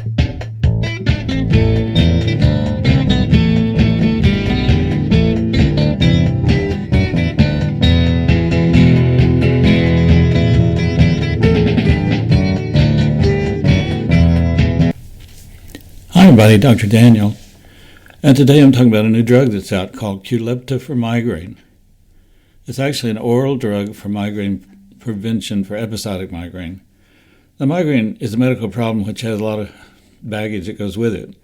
Hi everybody, Dr. Daniel, and today I'm talking about a new drug that's out called Qulipta for migraine. It's actually an oral drug for migraine prevention for episodic migraine. Now, migraine is a medical problem which has a lot of baggage that goes with it.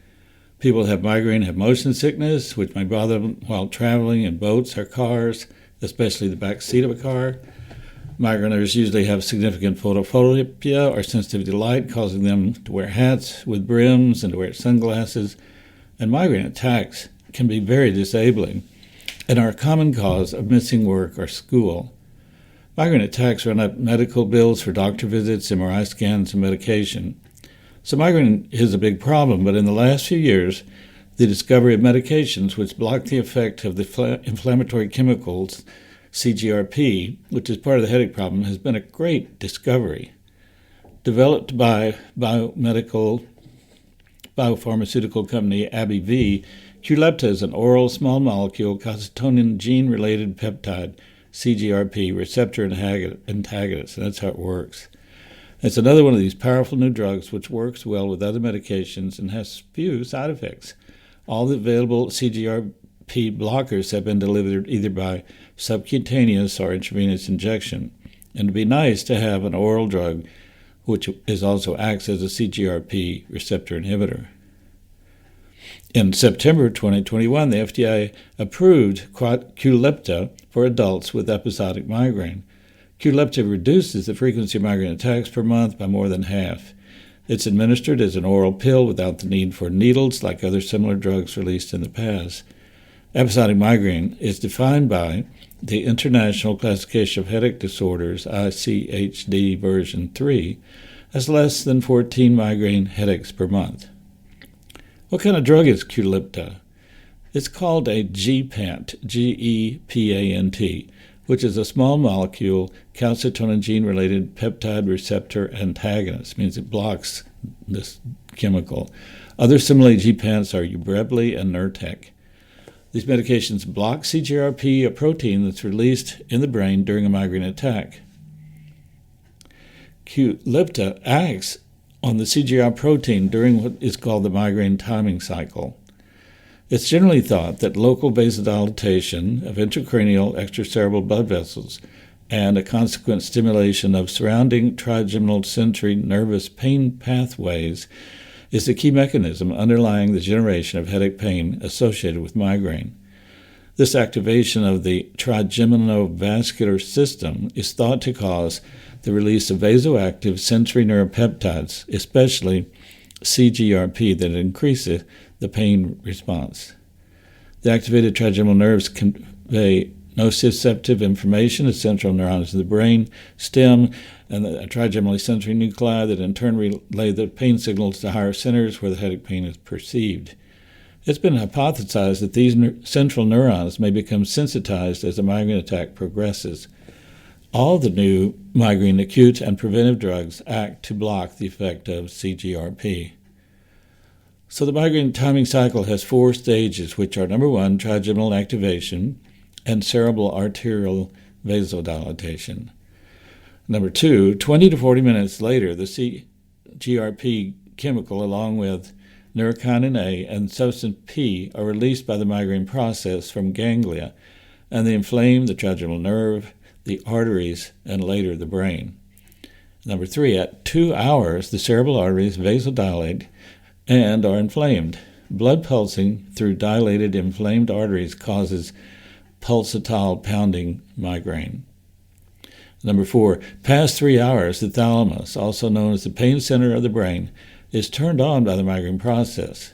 People that have migraine have motion sickness, which may bother them while traveling in boats or cars, especially the back seat of a car. Migraineurs usually have significant photophobia or sensitivity to light, causing them to wear hats with brims and to wear sunglasses. And migraine attacks can be very disabling and are a common cause of missing work or school. Migraine attacks run up medical bills for doctor visits, MRI scans, and medication. So migraine is a big problem, but in the last few years, the discovery of medications which block the effect of the inflammatory chemicals CGRP, which is part of the headache problem, has been a great discovery. Developed by biopharmaceutical company AbbVie, Qulipta is an oral small molecule calcitonin gene-related peptide, CGRP, receptor antagonist, and that's how it works. It's another one of these powerful new drugs which works well with other medications and has few side effects. All the available CGRP blockers have been delivered either by subcutaneous or intravenous injection, and it'd be nice to have an oral drug which also acts as a CGRP receptor inhibitor. In September 2021, the FDA approved Qulipta for adults with episodic migraine. Qulipta reduces the frequency of migraine attacks per month by more than half. It's administered as an oral pill without the need for needles like other similar drugs released in the past. Episodic migraine is defined by the International Classification of Headache Disorders, ICHD version 3, as less than 14 migraine headaches per month. What kind of drug is Qulipta? It's called a GPANT, G-E-P-A-N-T, which is a small molecule calcitonin gene-related peptide receptor antagonist. It means it blocks this chemical. Other similar GPANTs are Ubrelvy and Nurtec. These medications block CGRP, a protein that's released in the brain during a migraine attack. Qulipta acts on the CGRP protein during what is called the migraine timing cycle. It's generally thought that local vasodilatation of intracranial extracerebral blood vessels and a consequent stimulation of surrounding trigeminal sensory nervous pain pathways is the key mechanism underlying the generation of headache pain associated with migraine. This activation of the trigeminal-vascular system is thought to cause the release of vasoactive sensory neuropeptides, especially CGRP, that increases the pain response. The activated trigeminal nerves convey nociceptive information to central neurons in the brain stem and the trigeminal sensory nuclei that in turn relay the pain signals to higher centers where the headache pain is perceived. It's been hypothesized that these central neurons may become sensitized as a migraine attack progresses. All the new migraine acute and preventive drugs act to block the effect of CGRP. So the migraine timing cycle has 4 stages, which are number 1, trigeminal activation, and cerebral arterial vasodilatation. Number 2, 20 to 40 minutes later, the CGRP chemical, along with neurokinin A and substance P, are released by the migraine process from ganglia, and they inflame the trigeminal nerve, the arteries, and later the brain. Number 3, at 2 hours, the cerebral arteries vasodilate and are inflamed. Blood pulsing through dilated, inflamed arteries causes pulsatile pounding migraine. Number 4, past 3 hours, the thalamus, also known as the pain center of the brain, is turned on by the migraine process.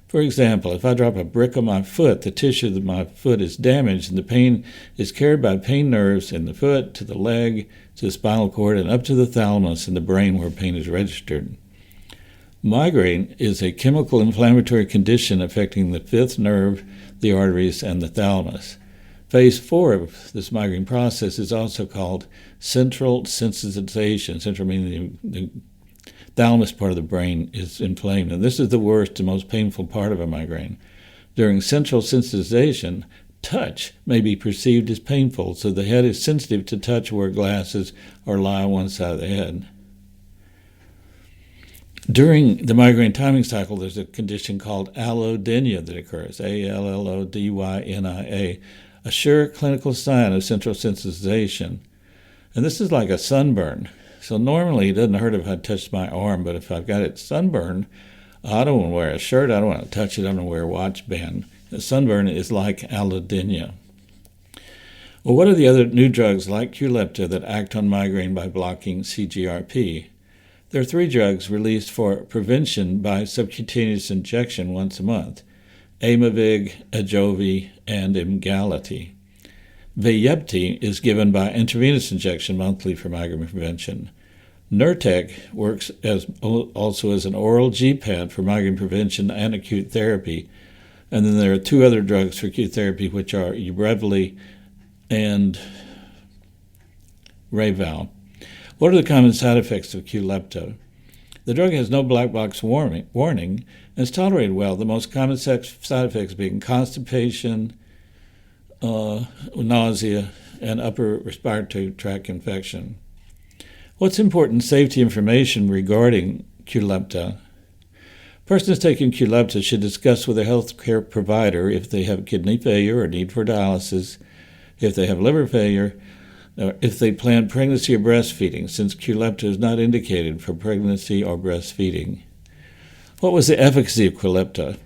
For example, if I drop a brick on my foot, the tissue of my foot is damaged and the pain is carried by pain nerves in the foot to the leg, to the spinal cord, and up to the thalamus in the brain where pain is registered. Migraine is a chemical inflammatory condition affecting the fifth nerve, the arteries, and the thalamus. Phase 4 of this migraine process is also called central sensitization, central meaning thalamus part of the brain is inflamed. And this is the worst and most painful part of a migraine. During central sensitization, touch may be perceived as painful, so the head is sensitive to touch, wear glasses, or lie on one side of the head. During the migraine timing cycle, there's a condition called allodynia that occurs, Allodynia, a sure clinical sign of central sensitization. And this is like a sunburn. So normally it doesn't hurt if I touch my arm, but if I've got it sunburned, I don't want to wear a shirt, I don't want to touch it, I don't want to wear a watch band. The sunburn is like allodynia. Well, what are the other new drugs like Qulipta that act on migraine by blocking CGRP? There are 3 drugs released for prevention by subcutaneous injection once a month: Aimovig, Ajovy, and Emgality. Vyepti is given by intravenous injection monthly for migraine prevention. Nurtec works also as an oral G-pad for migraine prevention and acute therapy. And then there are 2 other drugs for acute therapy, which are Ubrelvy and Rayvow. What are the common side effects of Qulipta? The drug has no black box warning and is tolerated well, the most common side effects being constipation, nausea, and upper respiratory tract infection. What's important safety information regarding Qulipta? Persons taking Qulipta should discuss with a healthcare provider if they have kidney failure or need for dialysis, if they have liver failure, or if they plan pregnancy or breastfeeding, since Qulipta is not indicated for pregnancy or breastfeeding. What was the efficacy of Qulipta?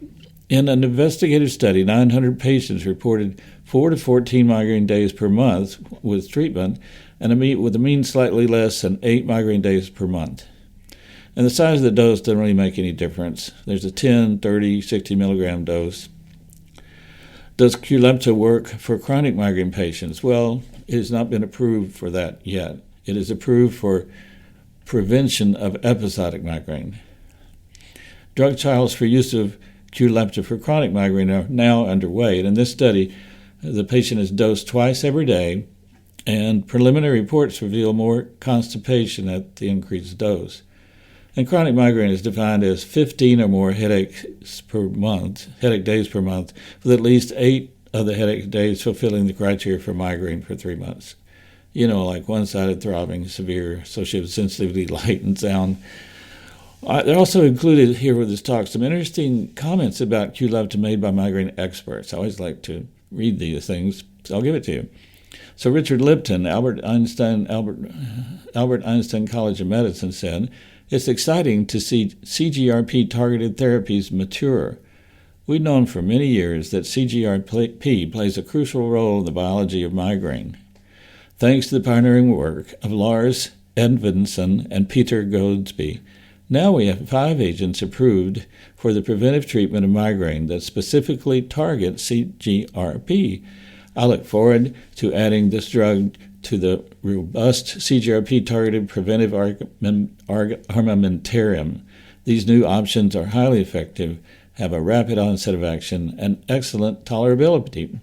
In an investigative study, 900 patients reported 4 to 14 migraine days per month with treatment, and with a mean slightly less than 8 migraine days per month. And the size of the dose doesn't really make any difference. There's a 10, 30, 60 milligram dose. Does Qulipta work for chronic migraine patients? Well, it has not been approved for that yet. It is approved for prevention of episodic migraine. Drug trials for use of Qulipta for chronic migraine are now underway. And in this study, the patient is dosed twice every day, and preliminary reports reveal more constipation at the increased dose. And chronic migraine is defined as 15 or more headache days per month, with at least 8 of the headache days fulfilling the criteria for migraine for 3 months. Like one-sided throbbing, severe, associated with sensitivity, light, and sound. They're also included here with this talk some interesting comments about Qulipta made by migraine experts. I always like to read these things, so I'll give it to you. So Richard Lipton, Albert Einstein College of Medicine, said, "It's exciting to see CGRP-targeted therapies mature. We've known for many years that CGRP plays a crucial role in the biology of migraine. Thanks to the pioneering work of Lars Edvinsson and Peter Goadsby, now we have 5 agents approved for the preventive treatment of migraine that specifically target CGRP. I look forward to adding this drug to the robust CGRP-targeted preventive armamentarium. These new options are highly effective, have a rapid onset of action, and excellent tolerability."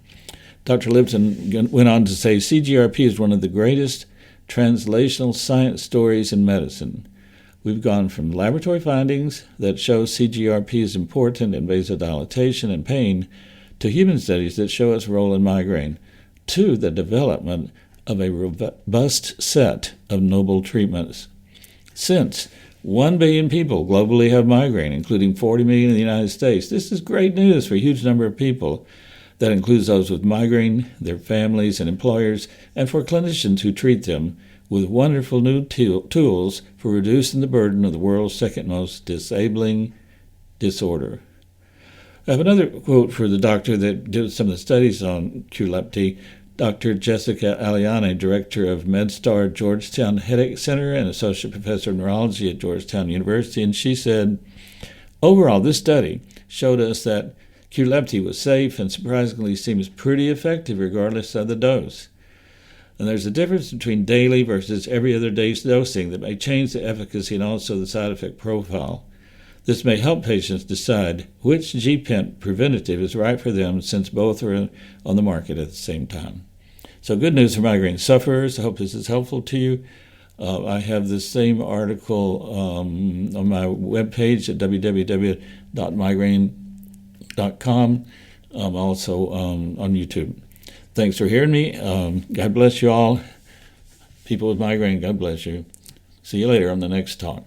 Dr. Lipton went on to say, CGRP is one of the greatest translational science stories in medicine. We've gone from laboratory findings that show CGRP is important in vasodilatation and pain to human studies that show its role in migraine, to the development of a robust set of novel treatments. Since 1 billion people globally have migraine, including 40 million in the United States, this is great news for a huge number of people. That includes those with migraine, their families and employers, and for clinicians who treat them, with wonderful new tools for reducing the burden of the world's second most disabling disorder. I have another quote for the doctor that did some of the studies on Qulipta, Dr. Jessica Allodynia, director of MedStar Georgetown Headache Center and associate professor of neurology at Georgetown University, and she said, "Overall, this study showed us that Qulipta was safe and surprisingly seems pretty effective regardless of the dose. And there's a difference between daily versus every other day's dosing that may change the efficacy and also the side effect profile. This may help patients decide which G-PENT preventative is right for them, since both are on the market at the same time." So good news for migraine sufferers. I hope this is helpful to you. I have the same article on my webpage at www.migraine.com, also on YouTube. Thanks for hearing me. God bless you all. People with migraine, God bless you. See you later on the next talk.